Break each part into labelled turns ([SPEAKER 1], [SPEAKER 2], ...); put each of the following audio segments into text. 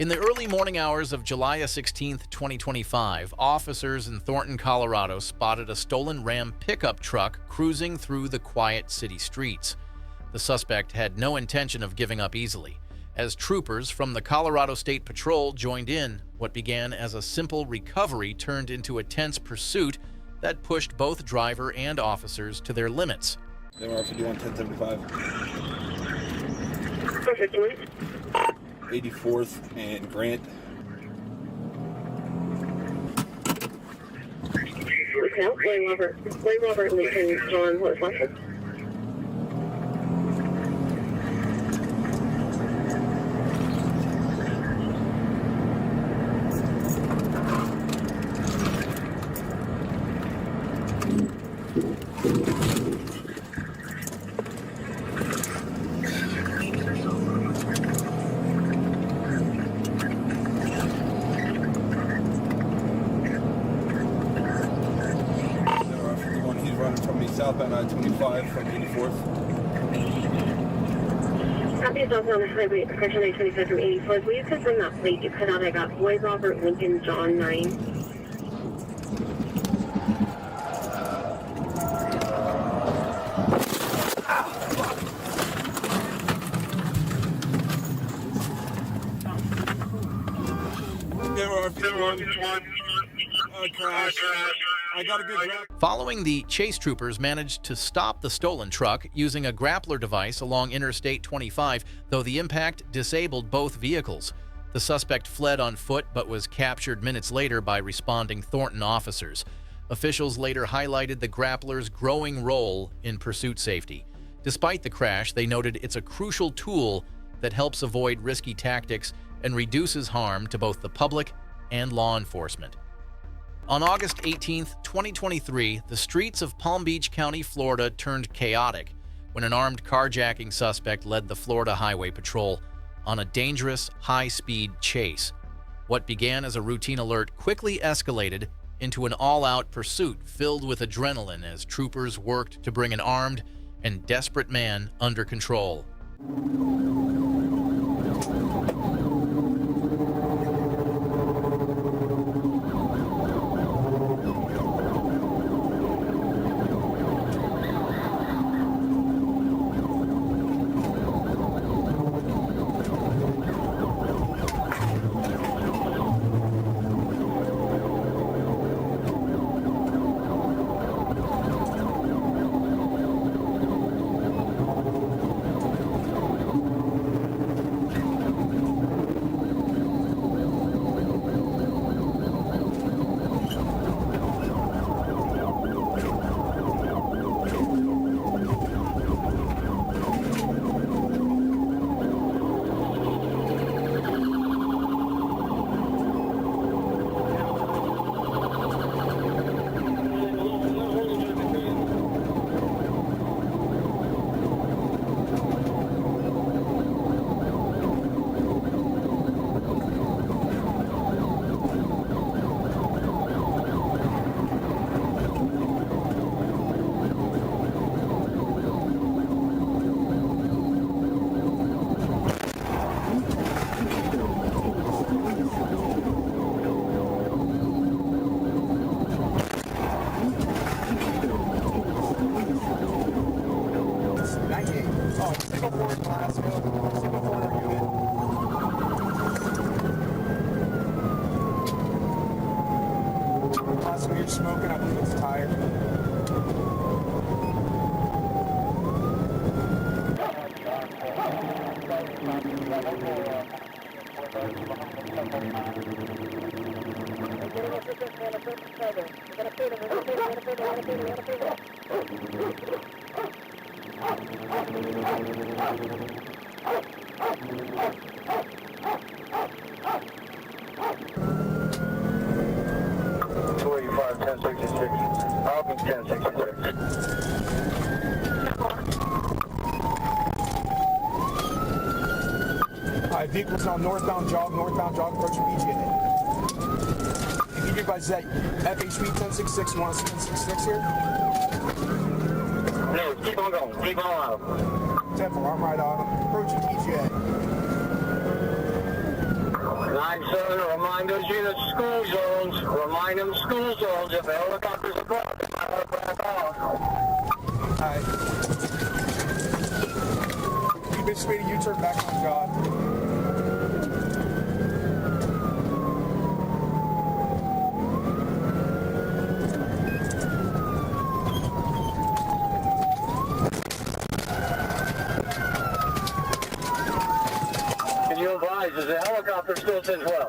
[SPEAKER 1] In the early morning hours of July 16, 2025, officers in Thornton, Colorado spotted a stolen Ram pickup truck cruising through the quiet city streets. The suspect had no intention of giving up easily, as troopers from the Colorado State Patrol joined in. What began as a simple recovery turned into a tense pursuit that pushed both driver and officers to their limits.
[SPEAKER 2] They were 51 1075. 84th and Grant.
[SPEAKER 3] Blake Robert Lincoln John, what is last name?
[SPEAKER 2] Southbound I-25 from 84th.
[SPEAKER 3] Copy is also on the highway, section I-25 from 84th. Will you confirm that plate you cut out? I got Boy Robert Lincoln John 9.
[SPEAKER 2] I got a good grab.
[SPEAKER 1] Following, the chase troopers managed to stop the stolen truck using a grappler device along Interstate 25, though the impact disabled both vehicles. The suspect fled on foot but was captured minutes later by responding Thornton officers. Officials later highlighted the grappler's growing role in pursuit safety. Despite the crash, they noted it's a crucial tool that helps avoid risky tactics and reduces harm to both the public and law enforcement. On August 18, 2023, the streets of Palm Beach County, Florida turned chaotic when an armed carjacking suspect led the Florida Highway Patrol on a dangerous, high-speed chase. What began as a routine alert quickly escalated into an all-out pursuit filled with adrenaline as troopers worked to bring an armed and desperate man under control.
[SPEAKER 4] You're smoking, I think it's tired.
[SPEAKER 3] I'll be 1066.
[SPEAKER 4] Vehicles on northbound jog approaching BGA. If you advise that FA Suite 1066, you want us 1066 here?
[SPEAKER 3] No, keep on going, keep on out.
[SPEAKER 4] 10-4, I'm right on, approaching BGA.
[SPEAKER 5] sir. Remind those units school zones. Remind them school zones. If a helicopter's above, they might want to back off.
[SPEAKER 4] Alright. You basically made a U-turn back on jog.
[SPEAKER 5] Can you advise, is the helicopter still as well?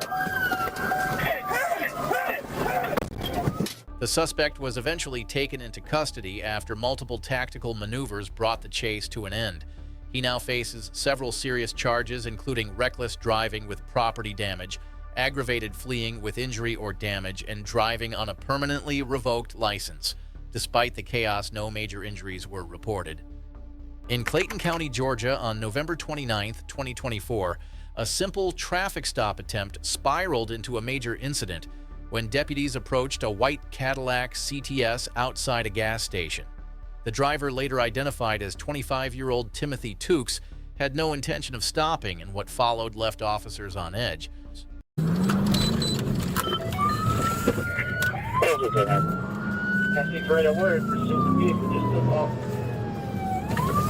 [SPEAKER 1] The suspect was eventually taken into custody after multiple tactical maneuvers brought the chase to an end. He now faces several serious charges, including reckless driving with property damage, aggravated fleeing with injury or damage, and driving on a permanently revoked license. Despite the chaos, no major injuries were reported. In Clayton County, Georgia, on November 29, 2024, a simple traffic stop attempt spiraled into a major incident when deputies approached a white Cadillac CTS outside a gas station. The driver, later identified as 25-year-old Timothy Tukes, had no intention of stopping, and what followed left officers on edge.
[SPEAKER 5] He's right away, pursuit the vehicle just took off.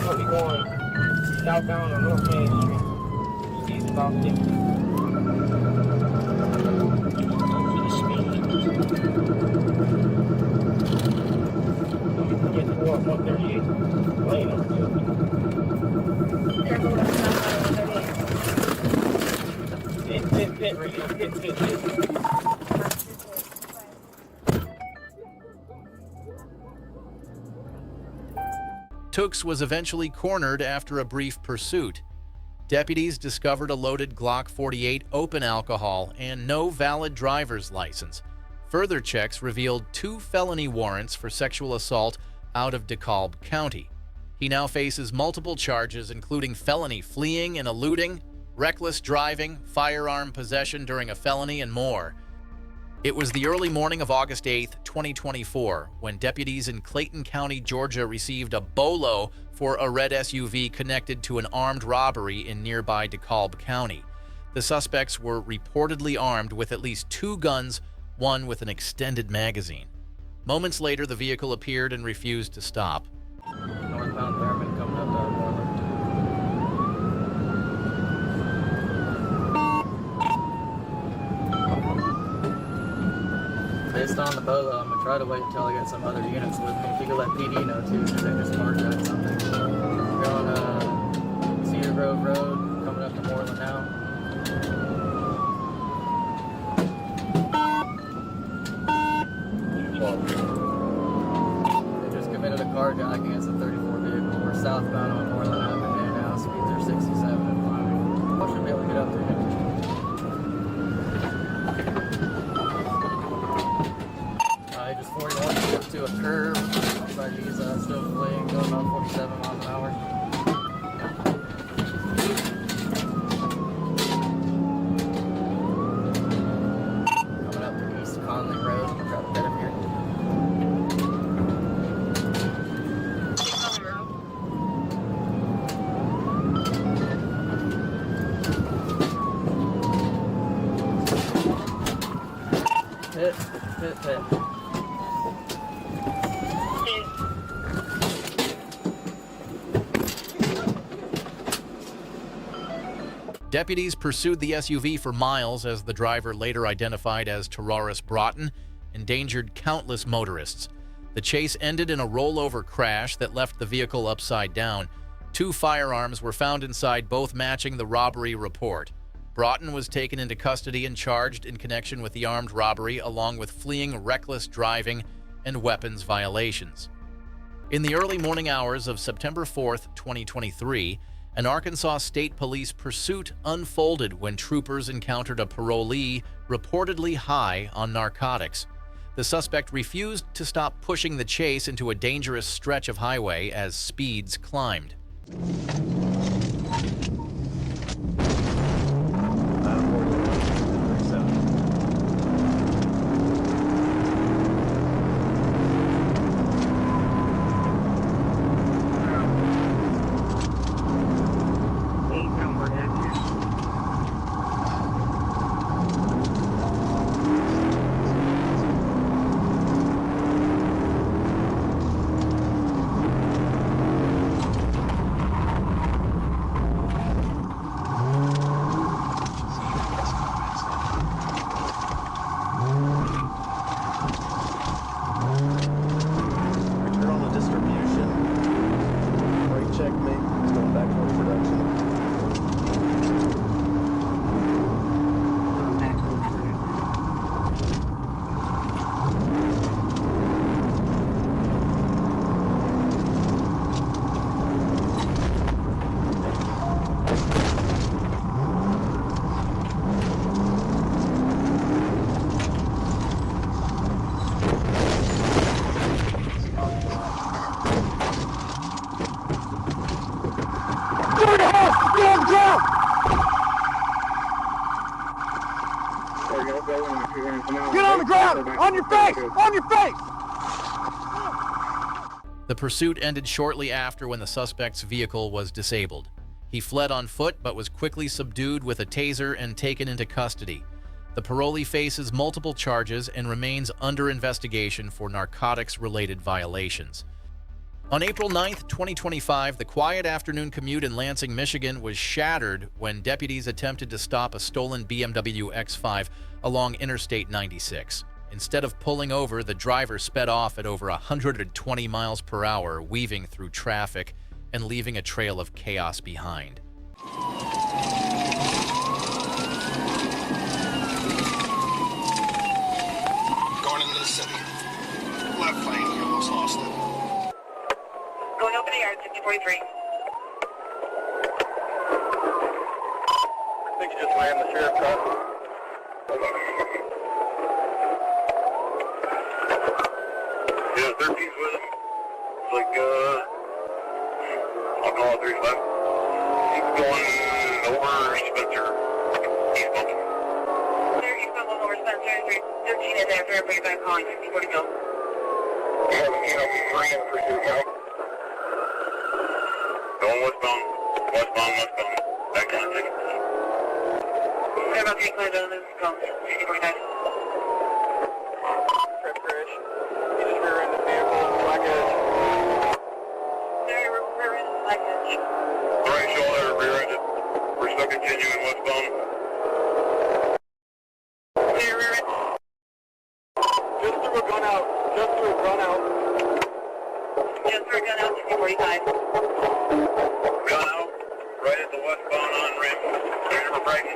[SPEAKER 5] He'll be going southbound on North Main Street. Speed's about 60. Get to 138. Lane over 2. Pit, right here. Pit.
[SPEAKER 1] Tukes was eventually cornered after a brief pursuit. Deputies discovered a loaded Glock 48 open alcohol and no valid driver's license. Further checks revealed 2 felony warrants for sexual assault out of DeKalb County. He now faces multiple charges, including felony fleeing and eluding, reckless driving, firearm possession during a felony, and more. It was the early morning of August 8, 2024, when deputies in Clayton County, Georgia received a BOLO for a red SUV connected to an armed robbery in nearby DeKalb County. The suspects were reportedly armed with at least 2 guns, one with an extended magazine. Moments later, the vehicle appeared and refused to stop.
[SPEAKER 6] Northbound fireman coming up out of Moreland. Based on the BOLO, I'm gonna try to wait until I get some other units with me. If you could let PD know too, because they just marked out something. We're on Cedar Grove Road, coming up to Moreland now. They just committed a carjacking against a 34 vehicle. We're southbound on Moreland Avenue now. Speeds are 67 and climbing. I should be able to get up there. Just 41 up to a curve. Outside he's still fleeing, going about 47 miles an hour. Coming up to East Conley Road. I'm gonna try to get him here. Hit.
[SPEAKER 1] Deputies pursued the SUV for miles as the driver, later identified as Tararis Broughton, endangered countless motorists. The chase ended in a rollover crash that left the vehicle upside down. 2 firearms were found inside, both matching the robbery report. Broughton was taken into custody and charged in connection with the armed robbery, along with fleeing, reckless driving, and weapons violations. In the early morning hours of September 4th, 2023, an Arkansas State Police pursuit unfolded when troopers encountered a parolee reportedly high on narcotics. The suspect refused to stop pushing the chase into a dangerous stretch of highway as speeds climbed.
[SPEAKER 4] Get on the ground! On your face! On your face!
[SPEAKER 1] The pursuit ended shortly after when the suspect's vehicle was disabled. He fled on foot but was quickly subdued with a taser and taken into custody. The parolee faces multiple charges and remains under investigation for narcotics-related violations. On April 9, 2025, the quiet afternoon commute in Lansing, Michigan was shattered when deputies attempted to stop a stolen BMW X5 along Interstate 96. Instead of pulling over, the driver sped off at over 120 miles per hour, weaving through traffic and leaving a trail of chaos behind.
[SPEAKER 7] Going into the city. Left lane, you almost lost it.
[SPEAKER 3] Going open yard, 5043.
[SPEAKER 2] I think you just ran the sheriff car. Yeah, 13's with him. It's like, I'll call it 35. He's going over Spencer. Eastbound.
[SPEAKER 3] There, eastbound over Spencer, 13 in there, everybody back calling, 5040 go.
[SPEAKER 2] Yeah, ran for pursuit now. Going westbound. Westbound. Back on the ticket.
[SPEAKER 3] They're about to be cleared on this call, 5045.
[SPEAKER 2] Trip crash. He just rear-ended the vehicle, black edge.
[SPEAKER 3] They're rear-ended black edge.
[SPEAKER 2] Right shoulder, rear-ended. We're still continuing westbound.
[SPEAKER 3] They're rear-ended.
[SPEAKER 2] Just threw a gun out.
[SPEAKER 3] Just threw a gun out, 5045.
[SPEAKER 2] Gun out. Right at the westbound on-ramp. There's number right.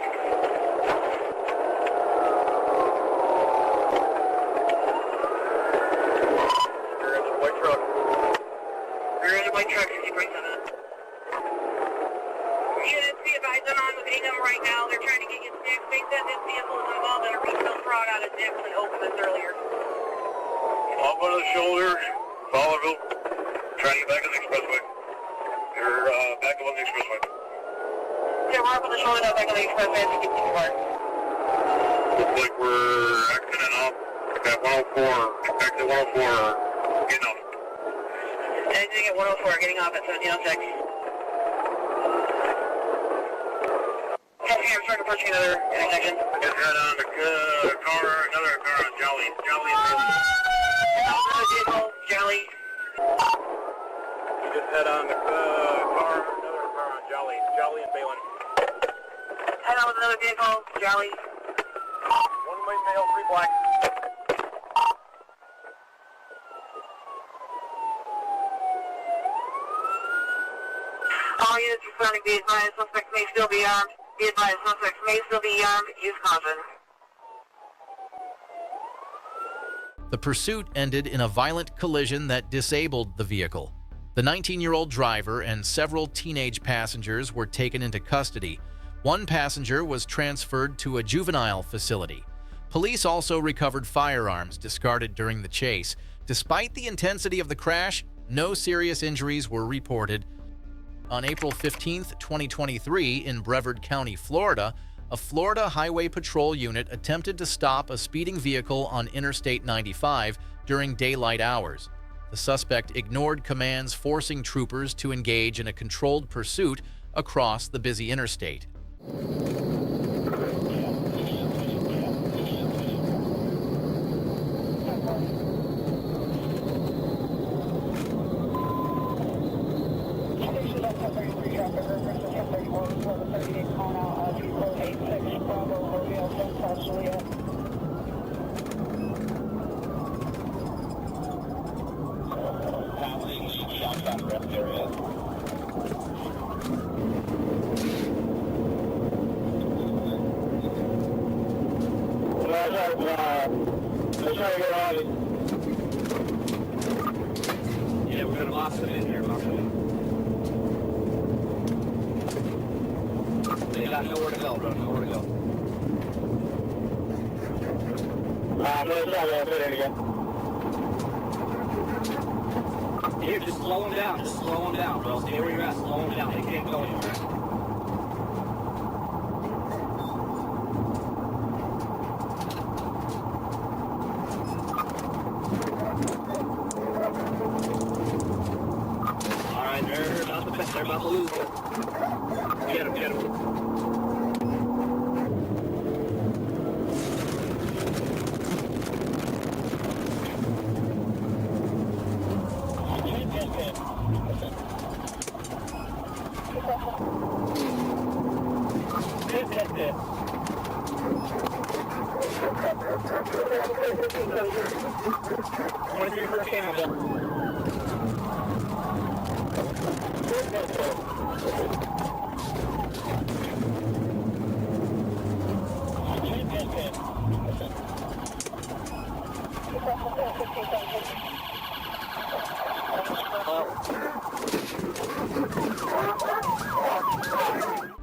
[SPEAKER 2] Rear-ended white truck.
[SPEAKER 3] Rear-ended white truck, 5047. Units, be advised, I'm on with Ingham right now. They're trying to get you sticks. They said this vehicle is involved in a retail fraud out of Dix and opened this earlier.
[SPEAKER 2] Up on the shoulder, Fowlerville. Trying to get back on the expressway. You're back up on the expressway.
[SPEAKER 3] Yeah, we're up on the shoulder now, back on the expressway as we get too far.
[SPEAKER 2] Looks like we're exiting off at 104. Exit 104. Getting off.
[SPEAKER 3] Exiting at 104, getting off at 1706. I'm starting approaching another intersection.
[SPEAKER 2] Just head on the another car on Jolly. Jolly and Bailey.
[SPEAKER 3] Another vehicle, Jolly.
[SPEAKER 2] You just head on the another car on Jolly. Jolly and Balin.
[SPEAKER 3] Head on with another vehicle, Jolly.
[SPEAKER 2] One white male, 3 black.
[SPEAKER 3] All units responding, be advised, suspects may still be armed. Be advised, suspects may still be armed. Use caution.
[SPEAKER 1] The pursuit ended in a violent collision that disabled the vehicle. The 19-year-old driver and several teenage passengers were taken into custody. One passenger was transferred to a juvenile facility. Police also recovered firearms discarded during the chase. Despite the intensity of the crash, no serious injuries were reported. On April 15, 2023, in Brevard County, Florida, a Florida Highway Patrol unit attempted to stop a speeding vehicle on Interstate 95 during daylight hours. The suspect ignored commands forcing troopers to engage in a controlled pursuit across the busy interstate.
[SPEAKER 5] Yeah, we're gonna box them in here. They got nowhere to go, bro. Nowhere to go. Here, just slow them down. Just slow them down, bro. Stay where you're at. Slow them down. They can't go anywhere.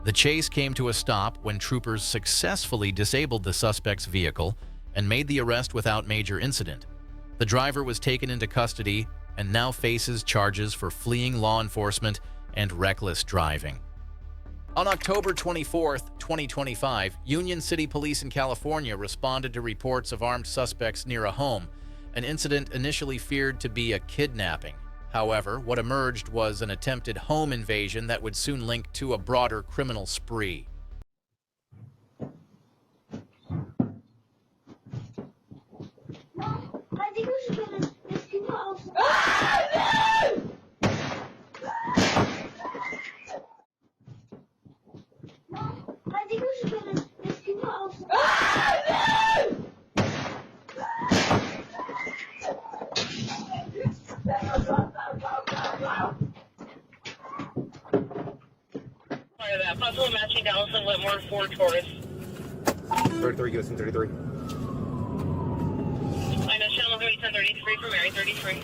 [SPEAKER 1] The chase came to a stop when troopers successfully disabled the suspect's vehicle and made the arrest without major incident. The driver was taken into custody and now faces charges for fleeing law enforcement and reckless driving. On October 24, 2025, Union City Police in California responded to reports of armed suspects near a home, an incident initially feared to be a kidnapping. However, what emerged was an attempted home invasion that would soon link to a broader criminal spree.
[SPEAKER 3] Possible matching Dallas and Whitmore for Taurus.
[SPEAKER 8] 33, give us some 33.
[SPEAKER 3] I know channel 1033 for Mary 33.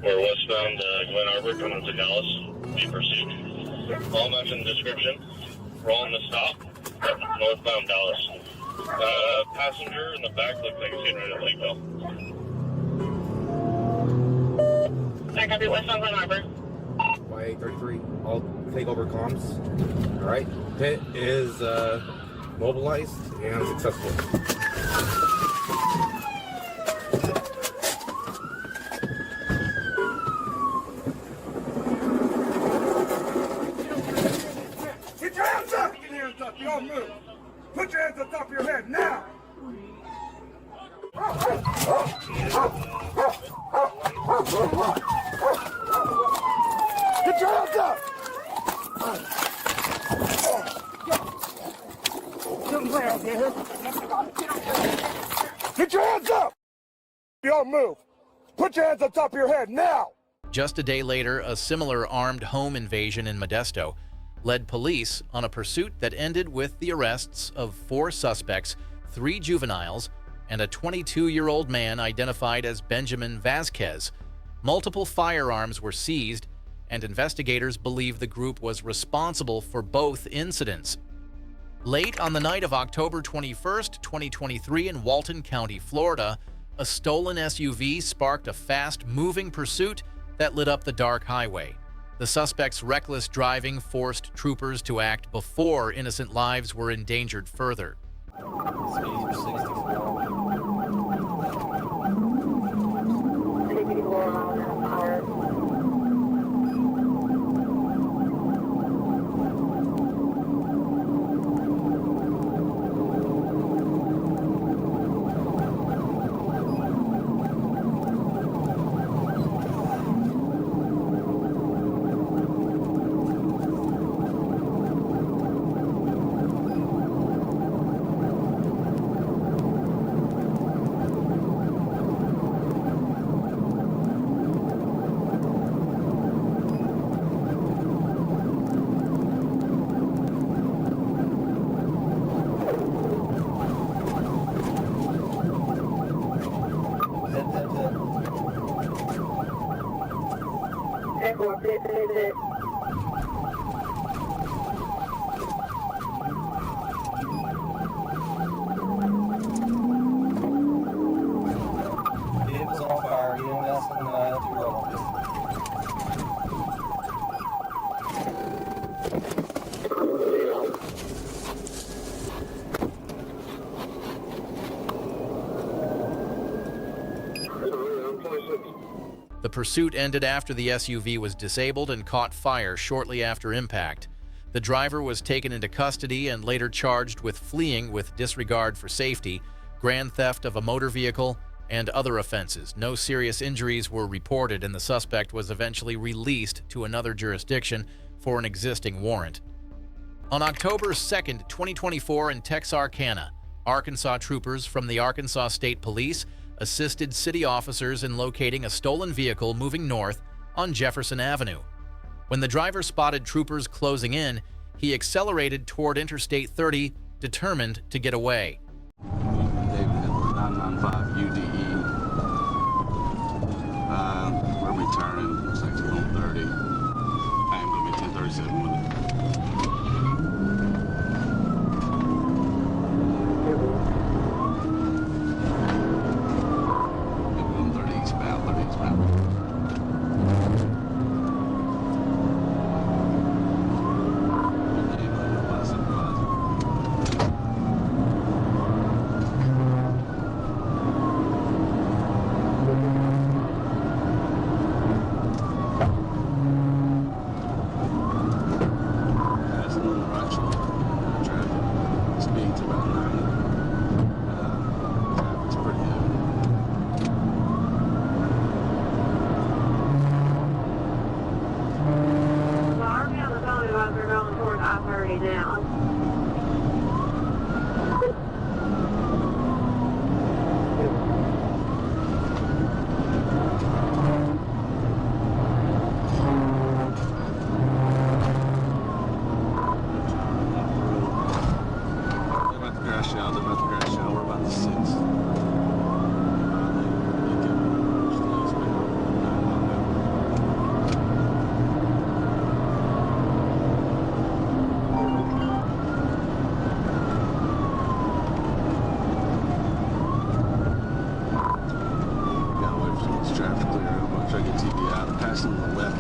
[SPEAKER 2] We're westbound Glen Arbor coming to Dallas. Be pursued. All match in the description. Rolling the stop. Northbound Dallas. Passenger in the back looks like he's getting ready to Lakeville.
[SPEAKER 3] I copy westbound Glen Arbor.
[SPEAKER 8] Y833, I'll take over comms. Alright, pit is mobilized and successful.
[SPEAKER 4] Get your hands up! Get your hands up, you don't move. Put your hands on top of your head now! Get your hands up! Get your hands up! You don't move. Put your hands on top of your head now!
[SPEAKER 1] Just a day later, a similar armed home invasion in Modesto led police on a pursuit that ended with the arrests of 4 suspects, 3 juveniles, and a 22-year-old man identified as Benjamin Vasquez. Multiple firearms were seized, and investigators believe the group was responsible for both incidents. Late on the night of October 21, 2023 in Walton County, Florida, a stolen SUV sparked a fast-moving pursuit that lit up the dark highway. The suspect's reckless driving forced troopers to act before innocent lives were endangered further. The pursuit ended after the SUV was disabled and caught fire shortly after impact. The driver was taken into custody and later charged with fleeing with disregard for safety, grand theft of a motor vehicle, and other offenses. No serious injuries were reported, and the suspect was eventually released to another jurisdiction for an existing warrant. On October 2nd, 2024, in Texarkana, Arkansas troopers from the Arkansas State Police assisted city officers in locating a stolen vehicle moving north on Jefferson Avenue. When the driver spotted troopers closing in, he accelerated toward Interstate 30, determined to get away.
[SPEAKER 9] David 995 UDE. We're returning. Looks like it's on 30. I am going to be 1037 with it. We're on 30 eastbound, 30 eastbound.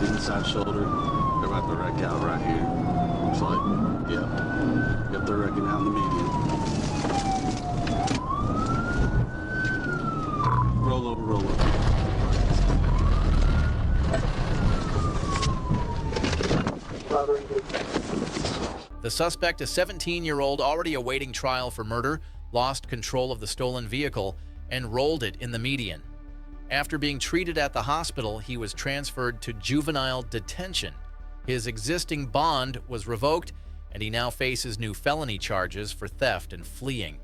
[SPEAKER 9] Inside shoulder, they're about to wreck out right here. Looks like, yep, they're wrecking out in the median. Roll over, roll over.
[SPEAKER 1] The suspect, a 17-year-old already awaiting trial for murder, lost control of the stolen vehicle and rolled it in the median. After being treated at the hospital, he was transferred to juvenile detention. His existing bond was revoked, and he now faces new felony charges for theft and fleeing.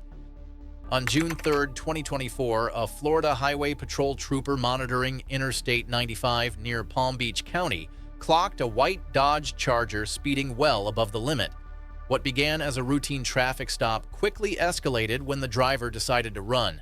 [SPEAKER 1] On June 3, 2024, a Florida Highway Patrol trooper monitoring Interstate 95 near Palm Beach County clocked a white Dodge Charger speeding well above the limit. What began as a routine traffic stop quickly escalated when the driver decided to run.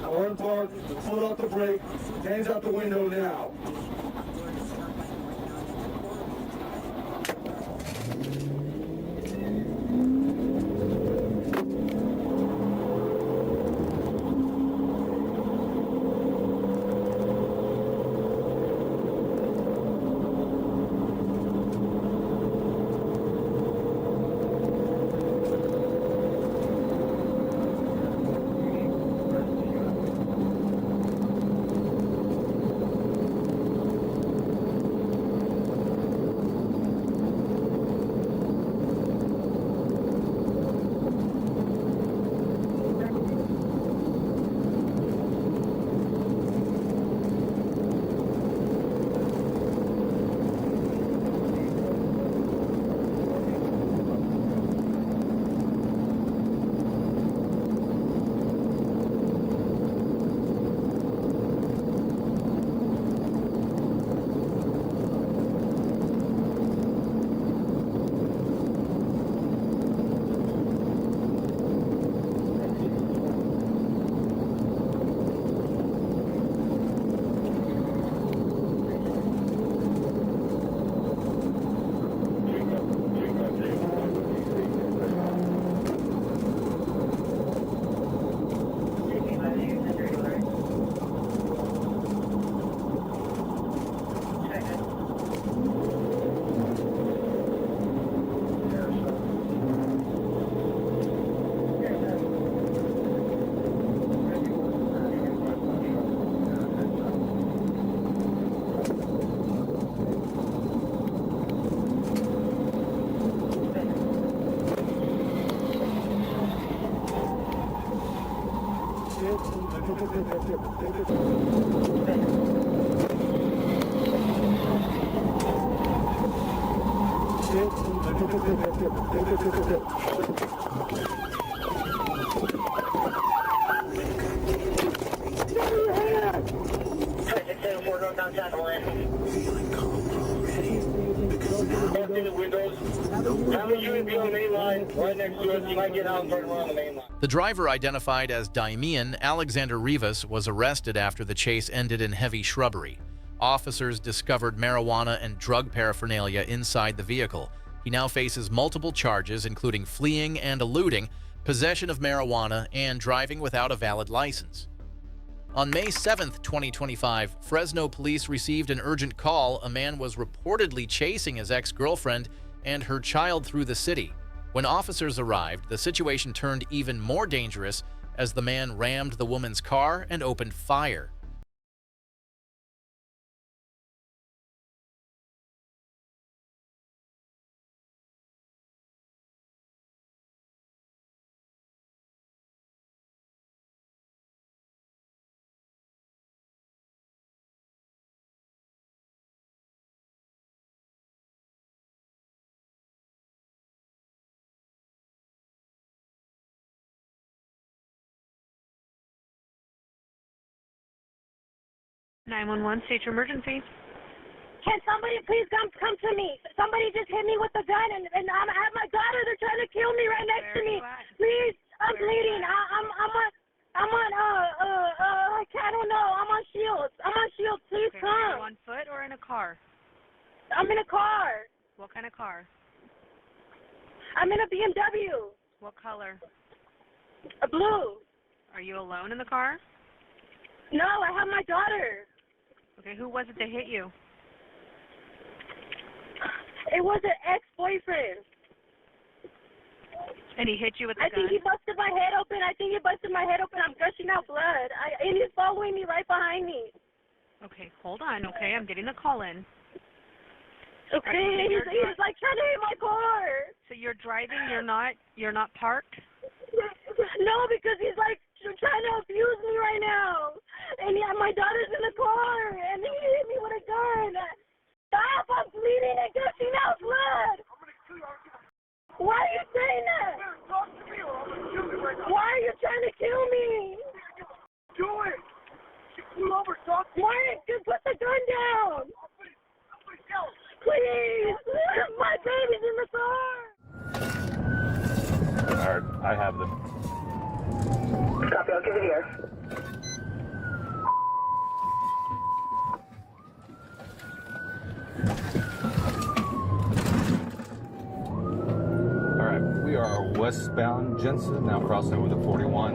[SPEAKER 10] Horn park, foot off the brake, hands out the window now.
[SPEAKER 1] The driver, identified as Damian Alexander Rivas, was arrested after the chase ended in heavy shrubbery. Officers discovered marijuana and drug paraphernalia inside the vehicle. He now faces multiple charges, including fleeing and eluding, possession of marijuana, and driving without a valid license. On May 7, 2025, Fresno police received an urgent call. A man was reportedly chasing his ex-girlfriend and her child through the city. When officers arrived, the situation turned even more dangerous as the man rammed the woman's car and opened fire.
[SPEAKER 11] State your emergency.
[SPEAKER 12] Can somebody please come to me? Somebody just hit me with a gun, and I have my daughter. They're trying to kill me right next to me. Please, I'm bleeding. I don't know. I'm on shields. Please come.
[SPEAKER 11] Are you on foot or in a car?
[SPEAKER 12] I'm in a car.
[SPEAKER 11] What kind of car?
[SPEAKER 12] I'm in a BMW.
[SPEAKER 11] What color?
[SPEAKER 12] A blue.
[SPEAKER 11] Are you alone in the car?
[SPEAKER 12] No, I have my daughter.
[SPEAKER 11] Okay, who was it that hit you?
[SPEAKER 12] It was an ex-boyfriend.
[SPEAKER 11] And he hit you with a gun?
[SPEAKER 12] I think he busted my head open. I'm gushing out blood. And he's following me right behind me.
[SPEAKER 11] Okay, hold on. Okay, I'm getting the call in.
[SPEAKER 12] Okay, he's like trying to hit my car.
[SPEAKER 11] So you're driving. You're not parked.
[SPEAKER 12] No, because he's like trying to abuse me right now. And my daughter's in the car, and he hit me with a gun. Stop! I'm bleeding and gushing out blood. Why are you saying that? Why are you trying to kill me?
[SPEAKER 10] Do it! Pull over, talk to me.
[SPEAKER 12] Why? Just put the gun down. Please! My baby's in the car!
[SPEAKER 13] Alright, I have them.
[SPEAKER 3] Copy, I'll give it here.
[SPEAKER 13] Alright, we are westbound Jensen, now crossing over the 41.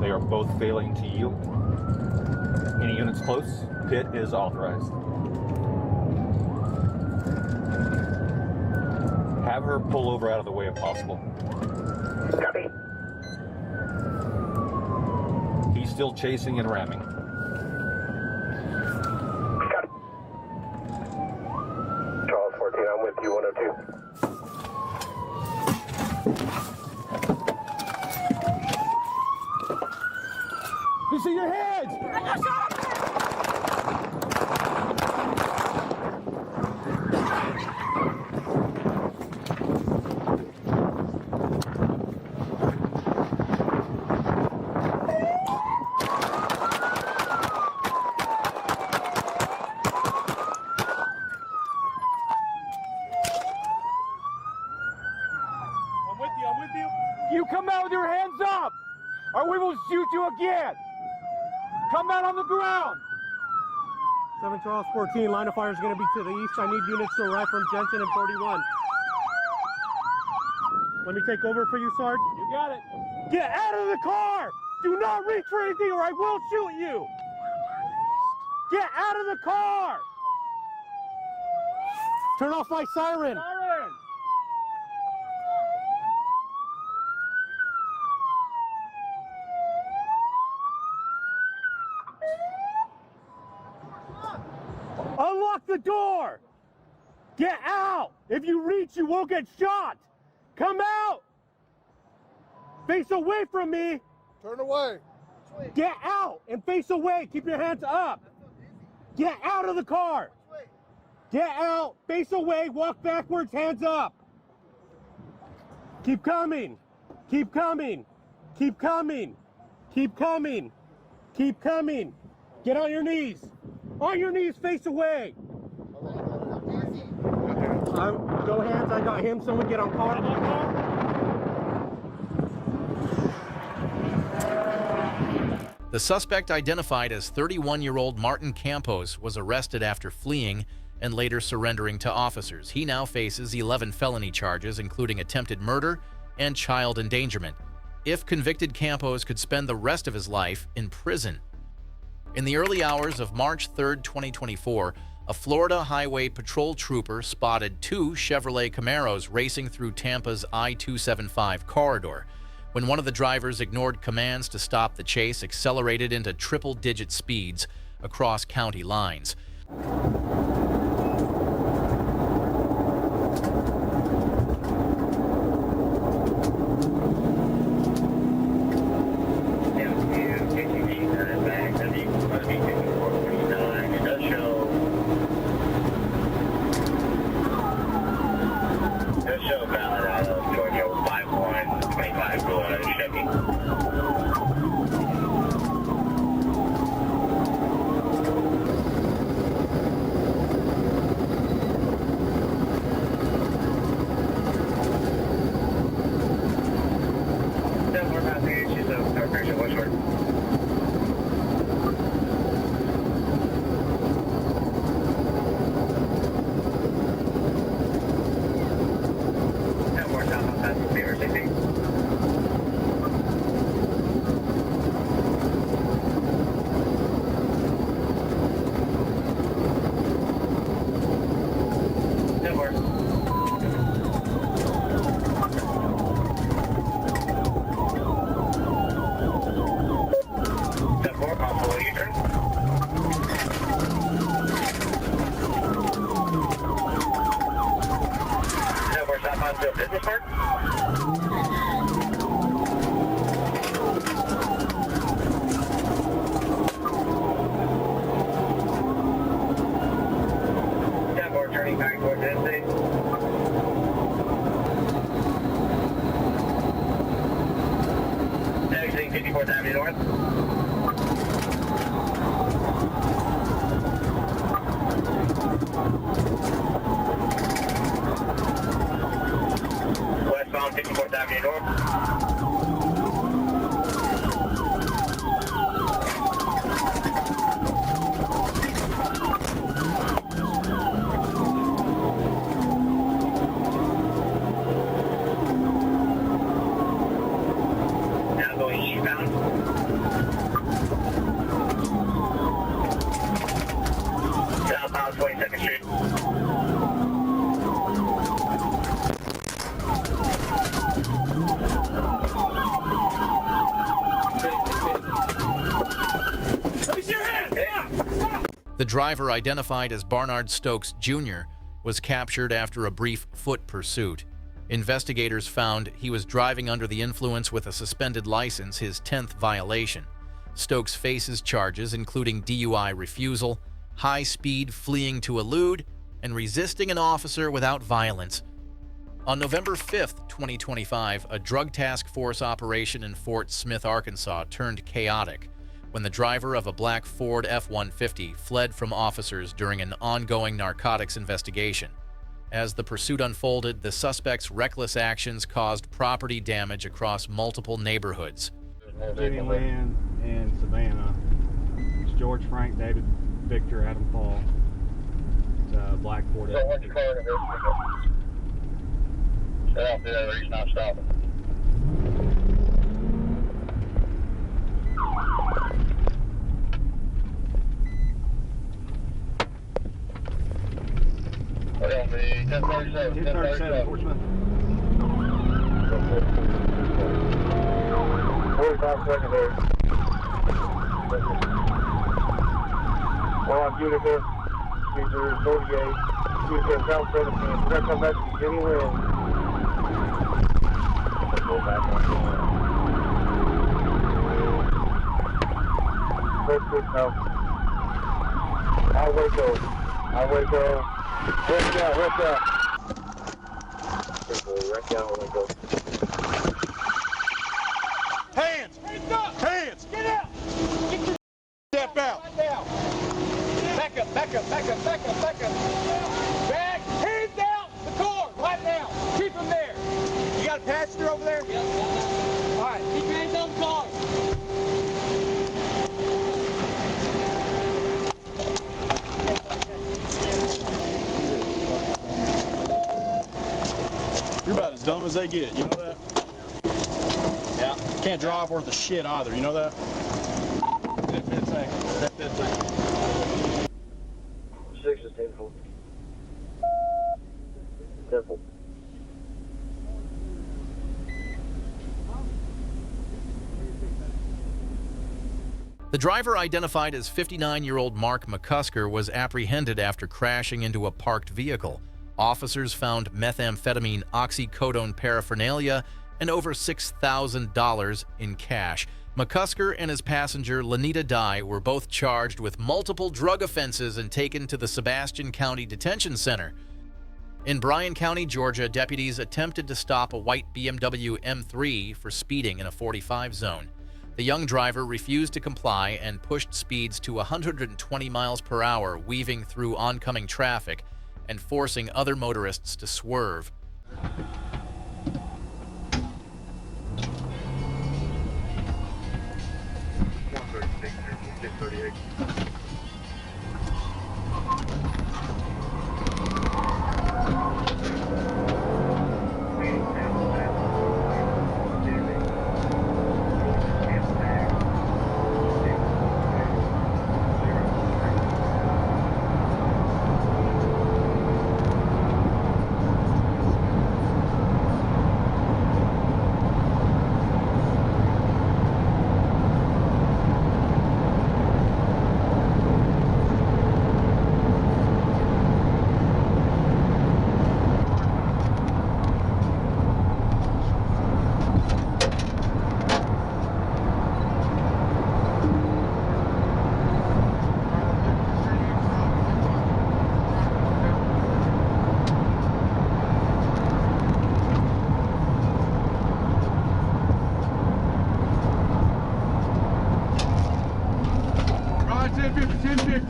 [SPEAKER 13] They are both failing to yield. Any units close, pit is authorized. Have her pull over out of the way if possible.
[SPEAKER 3] Copy.
[SPEAKER 13] He's still chasing and ramming.
[SPEAKER 3] Copy. Charles 14, I'm with you, 102.
[SPEAKER 10] You see your heads! I'm with you. You come out with your hands up, or we will shoot you again. Come out on the ground.
[SPEAKER 14] 7 Charles 14, line of fire is going to be to the east. I need units to arrive from Jensen and 41. Let me take over for you, Sarge.
[SPEAKER 10] You got it.
[SPEAKER 14] Get out of the car! Do not reach for anything or I will shoot you! Get out of the car! Turn off my siren!
[SPEAKER 10] Siren!
[SPEAKER 14] Unlock the door! Get out! If you reach, you won't get shot! Come out! Face away from me.
[SPEAKER 15] Turn away.
[SPEAKER 14] Get out and face away. Keep your hands up. Get out of the car. Get out, face away, walk backwards, hands up. Keep coming. Keep coming. Keep coming. Keep coming. Keep coming. Get on your knees. On your knees, face away. Go hands, I got him. Someone get on car.
[SPEAKER 1] The suspect, identified as 31-year-old Martin Campos, was arrested after fleeing and later surrendering to officers. He now faces 11 felony charges, including attempted murder and child endangerment. If convicted, Campos could spend the rest of his life in prison. In the early hours of March 3, 2024, a Florida Highway Patrol trooper spotted two Chevrolet Camaros racing through Tampa's I-275 corridor. When one of the drivers ignored commands to stop, the chase accelerated into triple-digit speeds across county lines.
[SPEAKER 2] Westbound 54th Avenue North. Now going eastbound. Southbound 22nd Street.
[SPEAKER 1] The driver, identified as Barnard Stokes Jr., was captured after a brief foot pursuit. Investigators found he was driving under the influence with a suspended license, his 10th violation. Stokes faces charges including DUI refusal, high-speed fleeing to elude, and resisting an officer without violence. On November 5, 2025, a drug task force operation in Fort Smith, Arkansas, turned chaotic when the driver of a black Ford F-150 fled from officers during an ongoing narcotics investigation. As the pursuit unfolded, the suspect's reckless actions caused property damage across multiple neighborhoods.
[SPEAKER 16] Jenny Lynn and Savannah. It's George Frank, David Victor, Adam Paul. It's a black Ford F-150.
[SPEAKER 2] Shut off the other, he's not stopping. We're on the 1037.
[SPEAKER 16] 1037, Fort Smith.
[SPEAKER 2] 45 secondary. Well, I'm Utica. These are 48. Utica, South 17. We're going to come back to Jenny Lynn. Go back on the
[SPEAKER 5] First week, no. Highway go. Highway go. Wreck out, wreck out. Wreck out, highway go.
[SPEAKER 14] Hands! Hands up! Hands! Get out! Get your step out! Back up, back up, back up, back up, back up. Back! Hands out! The car! Right now! Keep them there! You got a passenger over there? Yep. All right, keep your hands on the car. You're about as dumb as they get, you know that? Yeah. Can't drive worth a shit either, you know that? That's
[SPEAKER 5] 6 is 10-4. Simple.
[SPEAKER 1] The driver, identified as 59-year-old Mark McCusker, was apprehended after crashing into a parked vehicle. Officers found methamphetamine, oxycodone paraphernalia, and over $6,000 in cash. McCusker and his passenger, Lanita Dye, were both charged with multiple drug offenses and taken to the Sebastian County Detention Center. In Bryan County, Georgia, deputies attempted to stop a white BMW M3 for speeding in a 45 zone. The young driver refused to comply and pushed speeds to 120 miles per hour, weaving through oncoming traffic and forcing other motorists to swerve.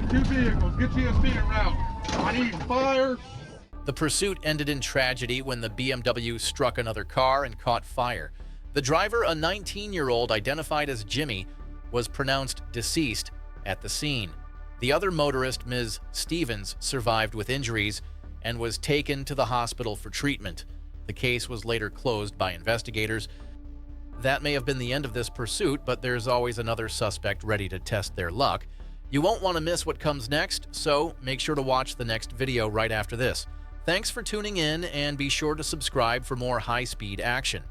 [SPEAKER 10] Two vehicles. Get you a speed route. I need fire.
[SPEAKER 1] The pursuit ended in tragedy when the BMW struck another car and caught fire. The driver, a 19-year-old identified as Jimmy, was pronounced deceased at the scene. The other motorist, Ms. Stevens, survived with injuries and was taken to the hospital for treatment. The case was later closed by investigators. That may have been the end of this pursuit, but there's always another suspect ready to test their luck. You won't want to miss what comes next, so make sure to watch the next video right after this. Thanks for tuning in, and be sure to subscribe for more high-speed action.